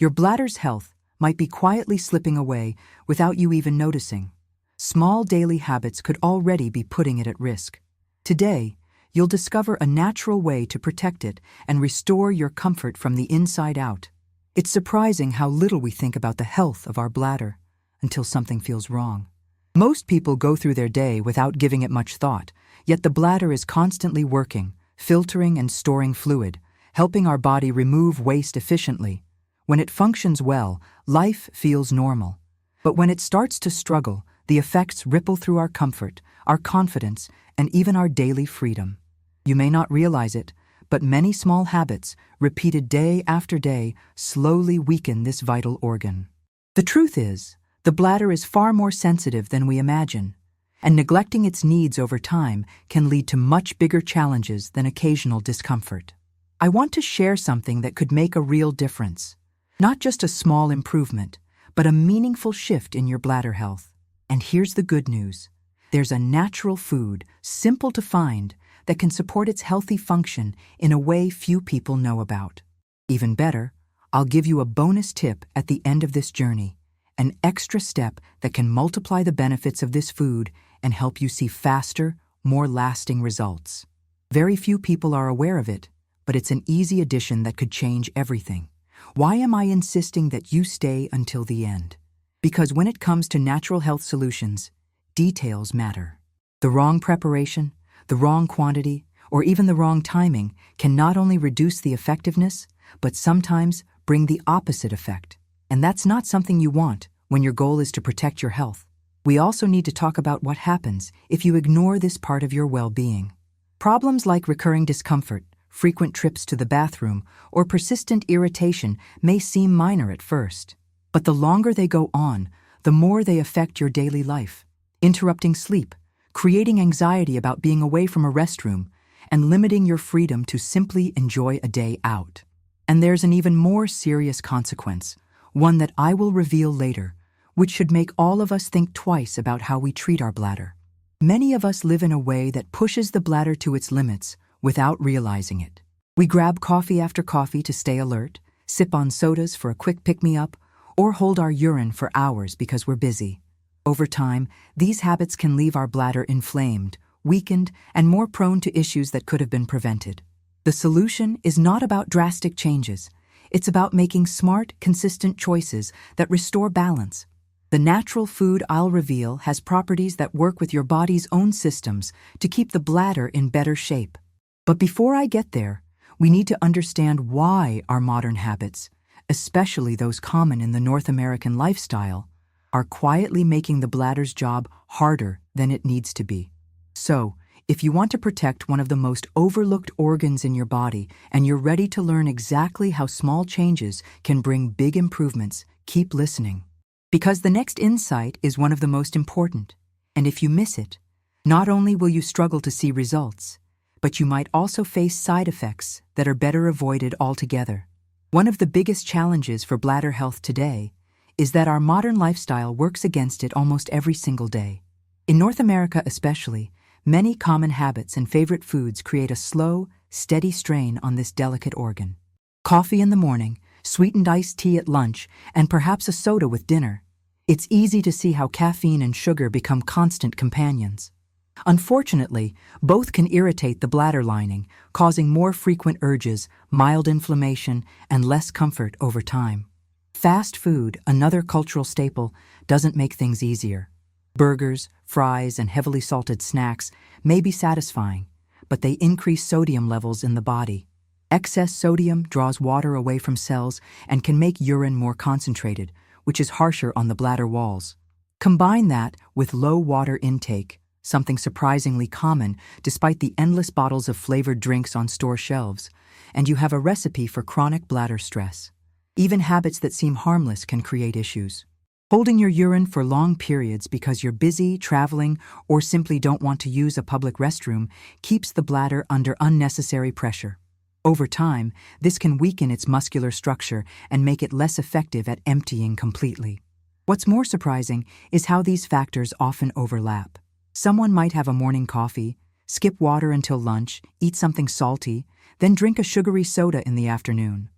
Your bladder's health might be quietly slipping away without you even noticing. Small daily habits could already be putting it at risk. Today, you'll discover a natural way to protect it and restore your comfort from the inside out. It's surprising how little we think about the health of our bladder until something feels wrong. Most people go through their day without giving it much thought, yet the bladder is constantly working, filtering and storing fluid, helping our body remove waste efficiently. When it functions well, life feels normal. But when it starts to struggle, the effects ripple through our comfort, our confidence, and even our daily freedom. You may not realize it, but many small habits, repeated day after day, slowly weaken this vital organ. The truth is, the bladder is far more sensitive than we imagine, and neglecting its needs over time can lead to much bigger challenges than occasional discomfort. I want to share something that could make a real difference. Not just a small improvement, but a meaningful shift in your bladder health. And here's the good news. There's a natural food, simple to find, that can support its healthy function in a way few people know about. Even better, I'll give you a bonus tip at the end of this journey, an extra step that can multiply the benefits of this food and help you see faster, more lasting results. Very few people are aware of it, but it's an easy addition that could change everything. Why am I insisting that you stay until the end? Because when it comes to natural health solutions, details matter. The wrong preparation, the wrong quantity, or even the wrong timing can not only reduce the effectiveness, but sometimes bring the opposite effect. And that's not something you want when your goal is to protect your health. We also need to talk about what happens if you ignore this part of your well-being. Problems like recurring discomfort, frequent trips to the bathroom, or persistent irritation may seem minor at first. But the longer they go on, the more they affect your daily life, interrupting sleep, creating anxiety about being away from a restroom, and limiting your freedom to simply enjoy a day out. And there's an even more serious consequence, one that I will reveal later, which should make all of us think twice about how we treat our bladder. Many of us live in a way that pushes the bladder to its limits without realizing it. We grab coffee after coffee to stay alert, sip on sodas for a quick pick-me-up, or hold our urine for hours because we're busy. Over time, these habits can leave our bladder inflamed, weakened, and more prone to issues that could have been prevented. The solution is not about drastic changes. It's about making smart, consistent choices that restore balance. The natural food I'll reveal has properties that work with your body's own systems to keep the bladder in better shape. But before I get there, we need to understand why our modern habits, especially those common in the North American lifestyle, are quietly making the bladder's job harder than it needs to be. So, if you want to protect one of the most overlooked organs in your body and you're ready to learn exactly how small changes can bring big improvements, keep listening. Because the next insight is one of the most important, and if you miss it, not only will you struggle to see results, but you might also face side effects that are better avoided altogether. One of the biggest challenges for bladder health today is that our modern lifestyle works against it almost every single day. In North America especially, many common habits and favorite foods create a slow, steady strain on this delicate organ. Coffee in the morning, sweetened iced tea at lunch, and perhaps a soda with dinner. It's easy to see how caffeine and sugar become constant companions. Unfortunately, both can irritate the bladder lining, causing more frequent urges, mild inflammation, and less comfort over time. Fast food, another cultural staple, doesn't make things easier. Burgers, fries, and heavily salted snacks may be satisfying, but they increase sodium levels in the body. Excess sodium draws water away from cells and can make urine more concentrated, which is harsher on the bladder walls. Combine that with low water intake, something surprisingly common despite the endless bottles of flavored drinks on store shelves, and you have a recipe for chronic bladder stress. Even habits that seem harmless can create issues. Holding your urine for long periods because you're busy, traveling, or simply don't want to use a public restroom keeps the bladder under unnecessary pressure. Over time, this can weaken its muscular structure and make it less effective at emptying completely. What's more surprising is how these factors often overlap. Someone might have a morning coffee, skip water until lunch, eat something salty, then drink a sugary soda in the afternoon.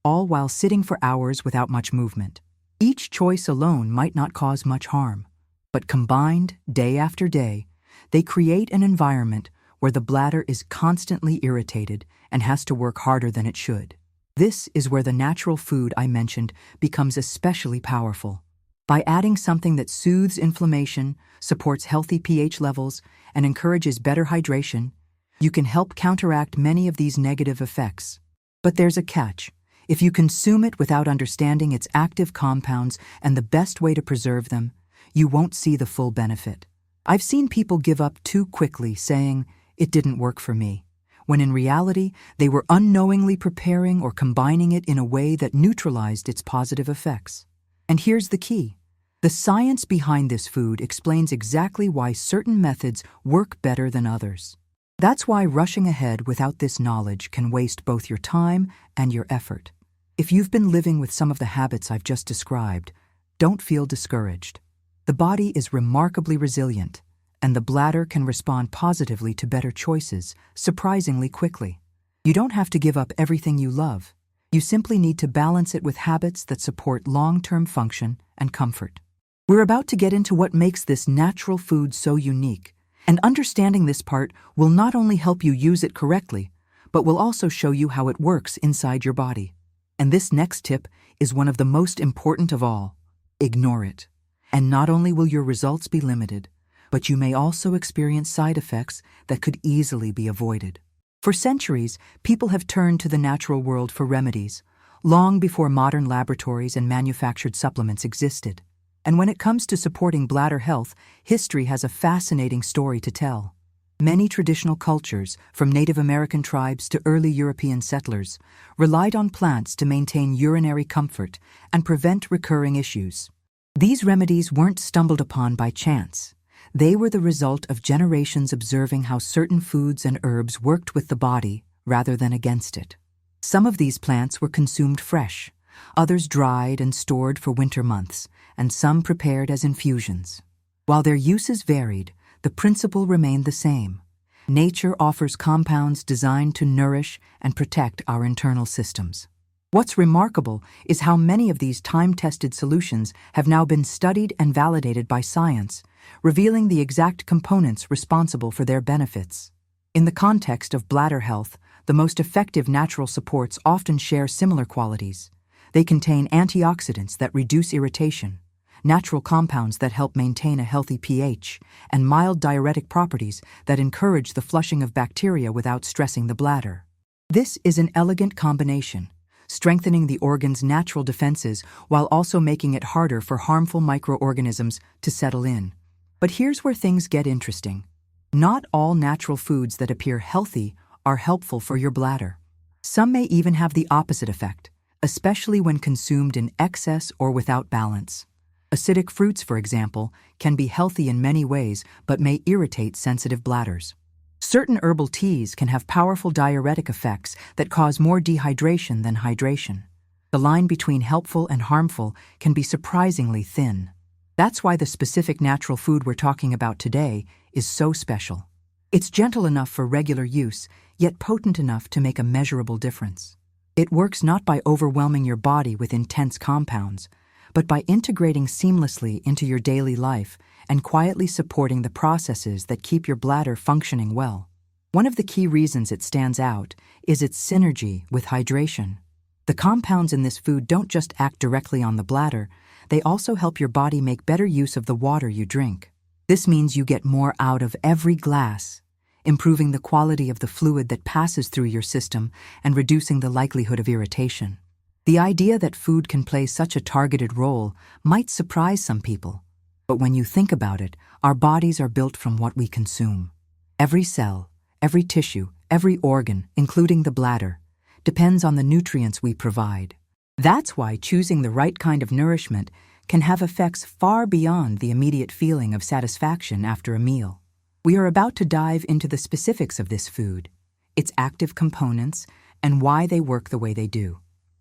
all while sitting for hours without much movement. Each choice alone might not cause much harm, but combined, day after day, they create an environment where the bladder is constantly irritated and has to work harder than it should. This is where the natural food I mentioned becomes especially powerful. By adding something that soothes inflammation, supports healthy pH levels, and encourages better hydration, you can help counteract many of these negative effects. But there's a catch. If you consume it without understanding its active compounds and the best way to preserve them, you won't see the full benefit. I've seen people give up too quickly, saying, "It didn't work for me," when in reality, they were unknowingly preparing or combining it in a way that neutralized its positive effects. And here's the key. The science behind this food explains exactly why certain methods work better than others. That's why rushing ahead without this knowledge can waste both your time and your effort. If you've been living with some of the habits I've just described, don't feel discouraged. The body is remarkably resilient, and the bladder can respond positively to better choices surprisingly quickly. You don't have to give up everything you love. You simply need to balance it with habits that support long-term function and comfort. We're about to get into what makes this natural food so unique, and understanding this part will not only help you use it correctly, but will also show you how it works inside your body. And this next tip is one of the most important of all. Ignore it. And not only will your results be limited, but you may also experience side effects that could easily be avoided. For centuries, people have turned to the natural world for remedies, long before modern laboratories and manufactured supplements existed. And when it comes to supporting bladder health, history has a fascinating story to tell. Many traditional cultures, from Native American tribes to early European settlers, relied on plants to maintain urinary comfort and prevent recurring issues. These remedies weren't stumbled upon by chance. They were the result of generations observing how certain foods and herbs worked with the body rather than against it. Some of these plants were consumed fresh, others dried and stored for winter months, and some prepared as infusions. While their uses varied, the principle remained the same. Nature offers compounds designed to nourish and protect our internal systems. What's remarkable is how many of these time-tested solutions have now been studied and validated by science, revealing the exact components responsible for their benefits. In the context of bladder health, the most effective natural supports often share similar qualities. They contain antioxidants that reduce irritation, natural compounds that help maintain a healthy pH, and mild diuretic properties that encourage the flushing of bacteria without stressing the bladder. This is an elegant combination, strengthening the organ's natural defenses while also making it harder for harmful microorganisms to settle in. But here's where things get interesting. Not all natural foods that appear healthy are helpful for your bladder. Some may even have the opposite effect, especially when consumed in excess or without balance. Acidic fruits, for example, can be healthy in many ways but may irritate sensitive bladders. Certain herbal teas can have powerful diuretic effects that cause more dehydration than hydration. The line between helpful and harmful can be surprisingly thin. That's why the specific natural food we're talking about today is so special. It's gentle enough for regular use, yet potent enough to make a measurable difference. It works not by overwhelming your body with intense compounds, but by integrating seamlessly into your daily life and quietly supporting the processes that keep your bladder functioning well. One of the key reasons it stands out is its synergy with hydration. The compounds in this food don't just act directly on the bladder, they also help your body make better use of the water you drink. This means you get more out of every glass, improving the quality of the fluid that passes through your system and reducing the likelihood of irritation. The idea that food can play such a targeted role might surprise some people, but when you think about it, our bodies are built from what we consume. Every cell, every tissue, every organ, including the bladder, depends on the nutrients we provide. That's why choosing the right kind of nourishment can have effects far beyond the immediate feeling of satisfaction after a meal. We are about to dive into the specifics of this food, its active components, and why they work the way they do.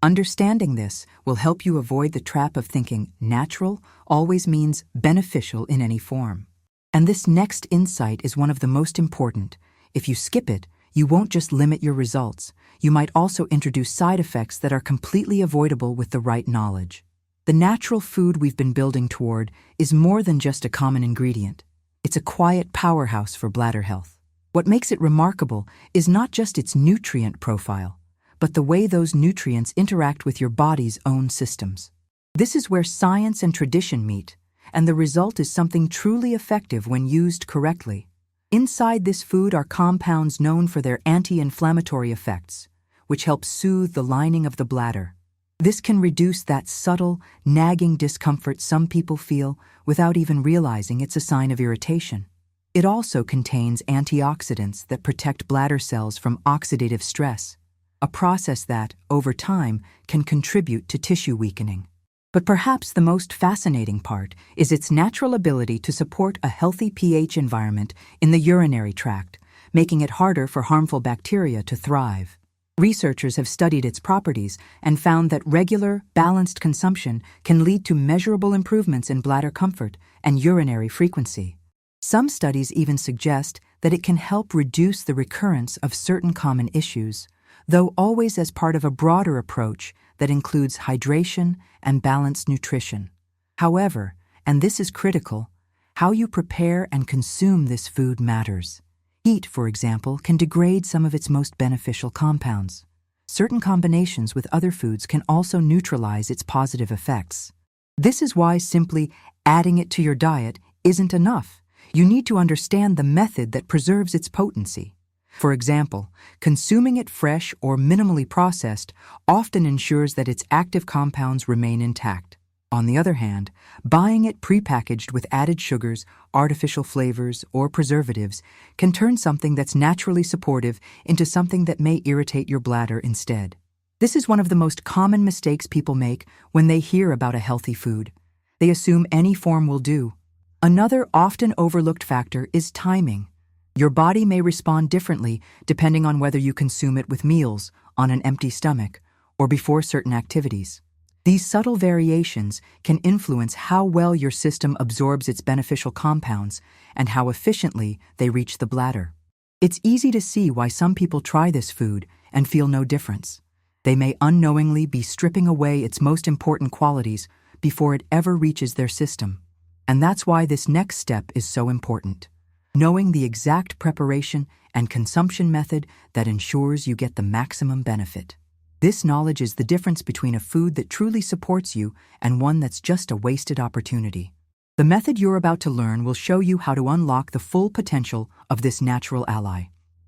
Understanding this will help you avoid the trap of thinking natural always means beneficial in any form. And this next insight is one of the most important. If you skip it, you won't just limit your results, you might also introduce side effects that are completely avoidable with the right knowledge. The natural food we've been building toward is more than just a common ingredient. It's a quiet powerhouse for bladder health. What makes it remarkable is not just its nutrient profile, but the way those nutrients interact with your body's own systems. This is where science and tradition meet, and the result is something truly effective when used correctly. Inside this food are compounds known for their anti-inflammatory effects, which help soothe the lining of the bladder. This can reduce that subtle, nagging discomfort some people feel without even realizing it's a sign of irritation. It also contains antioxidants that protect bladder cells from oxidative stress, a process that, over time, can contribute to tissue weakening. But perhaps the most fascinating part is its natural ability to support a healthy pH environment in the urinary tract, making it harder for harmful bacteria to thrive. Researchers have studied its properties and found that regular, balanced consumption can lead to measurable improvements in bladder comfort and urinary frequency. Some studies even suggest that it can help reduce the recurrence of certain common issues, though always as part of a broader approach that includes hydration and balanced nutrition. However, and this is critical, how you prepare and consume this food matters. Heat, for example, can degrade some of its most beneficial compounds. Certain combinations with other foods can also neutralize its positive effects. This is why simply adding it to your diet isn't enough. You need to understand the method that preserves its potency. For example, consuming it fresh or minimally processed often ensures that its active compounds remain intact. On the other hand, buying it prepackaged with added sugars, artificial flavors, or preservatives can turn something that's naturally supportive into something that may irritate your bladder instead. This is one of the most common mistakes people make when they hear about a healthy food. They assume any form will do. Another often overlooked factor is timing. Your body may respond differently depending on whether you consume it with meals, on an empty stomach, or before certain activities. These subtle variations can influence how well your system absorbs its beneficial compounds and how efficiently they reach the bladder. It's easy to see why some people try this food and feel no difference. They may unknowingly be stripping away its most important qualities before it ever reaches their system. And that's why this next step is so important. Knowing the exact preparation and consumption method that ensures you get the maximum benefit. This knowledge is the difference between a food that truly supports you and one that's just a wasted opportunity. The method you're about to learn will show you how to unlock the full potential of this natural ally.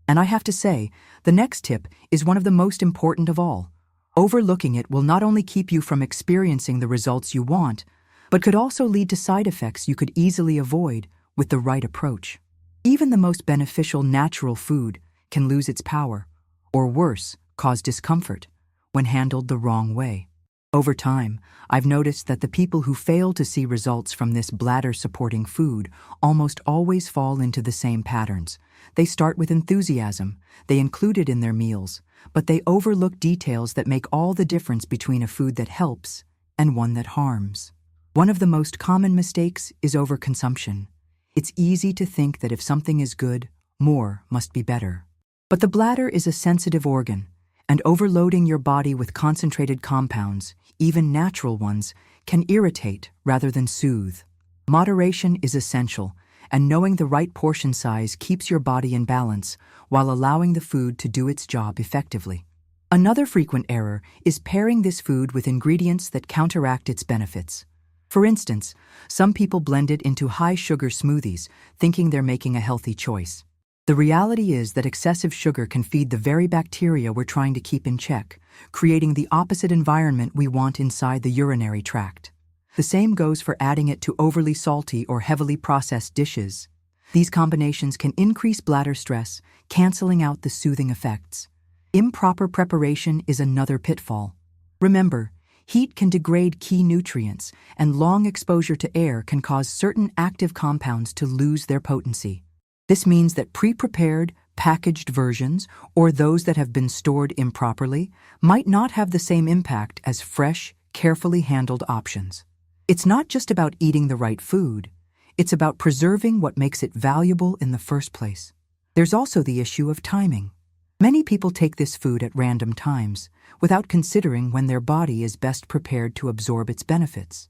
And I have to say, the next tip is one of the most important of all. Overlooking it will not only keep you from experiencing the results you want, but could also lead to side effects you could easily avoid with the right approach. Even the most beneficial natural food can lose its power, or worse, cause discomfort, when handled the wrong way. Over time, I've noticed that the people who fail to see results from this bladder-supporting food almost always fall into the same patterns. They start with enthusiasm, they include it in their meals, but they overlook details that make all the difference between a food that helps and one that harms. One of the most common mistakes is overconsumption. It's easy to think that if something is good, more must be better. But the bladder is a sensitive organ, and overloading your body with concentrated compounds, even natural ones, can irritate rather than soothe. Moderation is essential, and knowing the right portion size keeps your body in balance while allowing the food to do its job effectively. Another frequent error is pairing this food with ingredients that counteract its benefits. For instance, some people blend it into high-sugar smoothies, thinking they're making a healthy choice. The reality is that excessive sugar can feed the very bacteria we're trying to keep in check, creating the opposite environment we want inside the urinary tract. The same goes for adding it to overly salty or heavily processed dishes. These combinations can increase bladder stress, canceling out the soothing effects. Improper preparation is another pitfall. Remember, heat can degrade key nutrients, and long exposure to air can cause certain active compounds to lose their potency. This means that pre-prepared, packaged versions, or those that have been stored improperly, might not have the same impact as fresh, carefully handled options. It's not just about eating the right food, it's about preserving what makes it valuable in the first place. There's also the issue of timing. Many people take this food at random times, without considering when their body is best prepared to absorb its benefits.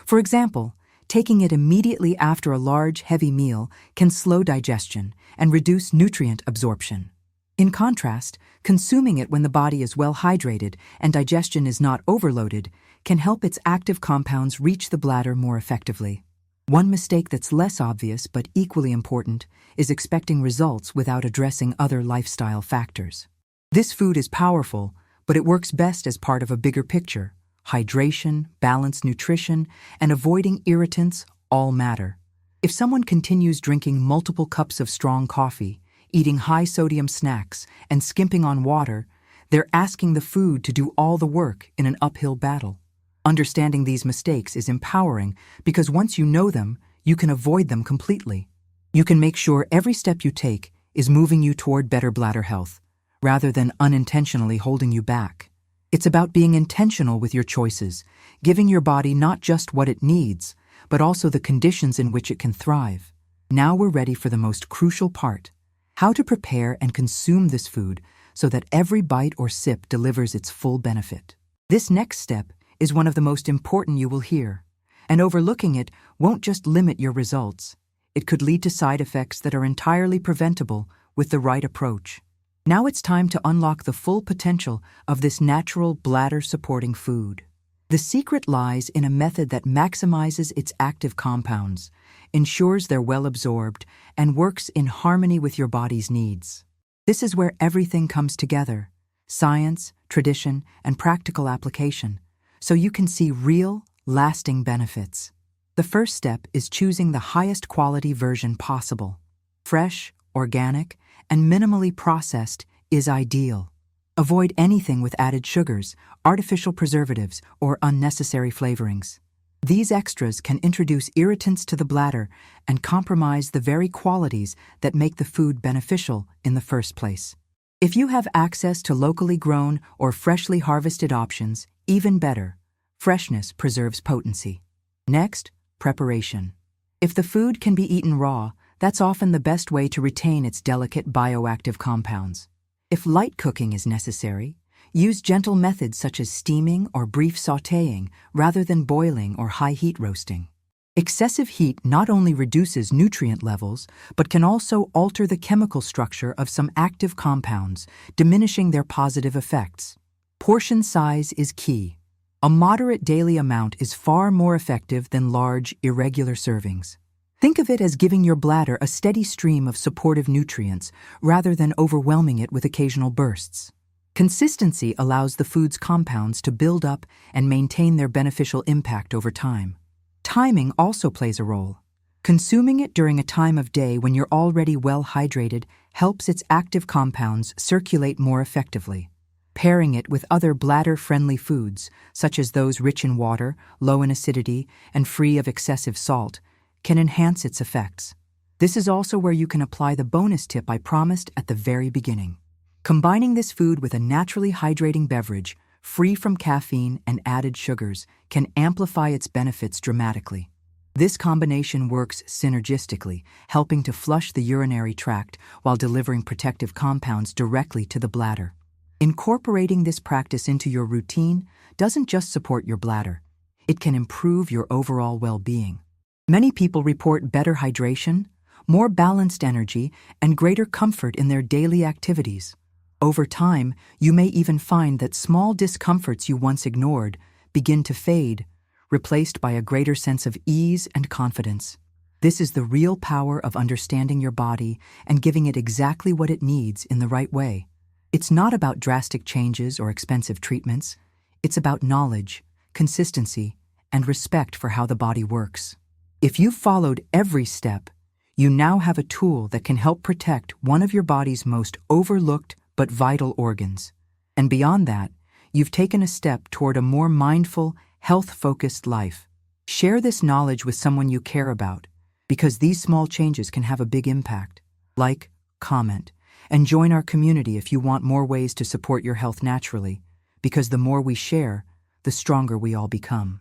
For example, taking it immediately after a large, heavy meal can slow digestion and reduce nutrient absorption. In contrast, consuming it when the body is well hydrated and digestion is not overloaded can help its active compounds reach the bladder more effectively. One mistake that's less obvious but equally important is expecting results without addressing other lifestyle factors. This food is powerful, but it works best as part of a bigger picture. Hydration, balanced nutrition, and avoiding irritants all matter. If someone continues drinking multiple cups of strong coffee, eating high-sodium snacks, and skimping on water, they're asking the food to do all the work in an uphill battle. Understanding these mistakes is empowering because once you know them, you can avoid them completely. You can make sure every step you take is moving you toward better bladder health, rather than unintentionally holding you back. It's about being intentional with your choices, giving your body not just what it needs, but also the conditions in which it can thrive. Now we're ready for the most crucial part: how to prepare and consume this food so that every bite or sip delivers its full benefit. This next step is one of the most important you will hear, and overlooking it won't just limit your results. It could lead to side effects that are entirely preventable with the right approach. Now it's time to unlock the full potential of this natural bladder-supporting food. The secret lies in a method that maximizes its active compounds, ensures they're well absorbed, and works in harmony with your body's needs. This is where everything comes together: science, tradition, and practical application, so you can see real, lasting benefits. The first step is choosing the highest quality version possible. Fresh, organic, and minimally processed is ideal. Avoid anything with added sugars, artificial preservatives, or unnecessary flavorings. These extras can introduce irritants to the bladder and compromise the very qualities that make the food beneficial in the first place. If you have access to locally grown or freshly harvested options, even better. Freshness preserves potency. Next, preparation. If the food can be eaten raw, that's often the best way to retain its delicate bioactive compounds. If light cooking is necessary, use gentle methods such as steaming or brief sautéing rather than boiling or high-heat roasting. Excessive heat not only reduces nutrient levels, but can also alter the chemical structure of some active compounds, diminishing their positive effects. Portion size is key. A moderate daily amount is far more effective than large, irregular servings. Think of it as giving your bladder a steady stream of supportive nutrients rather than overwhelming it with occasional bursts. Consistency allows the food's compounds to build up and maintain their beneficial impact over time. Timing also plays a role. Consuming it during a time of day when you're already well hydrated helps its active compounds circulate more effectively. Pairing it with other bladder-friendly foods, such as those rich in water, low in acidity, and free of excessive salt, can enhance its effects. This is also where you can apply the bonus tip I promised at the very beginning. Combining this food with a naturally hydrating beverage, free from caffeine and added sugars, can amplify its benefits dramatically. This combination works synergistically, helping to flush the urinary tract while delivering protective compounds directly to the bladder. Incorporating this practice into your routine doesn't just support your bladder, it can improve your overall well-being. Many people report better hydration, more balanced energy, and greater comfort in their daily activities. Over time, you may even find that small discomforts you once ignored begin to fade, replaced by a greater sense of ease and confidence. This is the real power of understanding your body and giving it exactly what it needs in the right way. It's not about drastic changes or expensive treatments. It's about knowledge, consistency, and respect for how the body works. If you've followed every step, you now have a tool that can help protect one of your body's most overlooked but vital organs. And beyond that, you've taken a step toward a more mindful, health-focused life. Share this knowledge with someone you care about, because these small changes can have a big impact. Like, comment, and join our community if you want more ways to support your health naturally, because the more we share, the stronger we all become.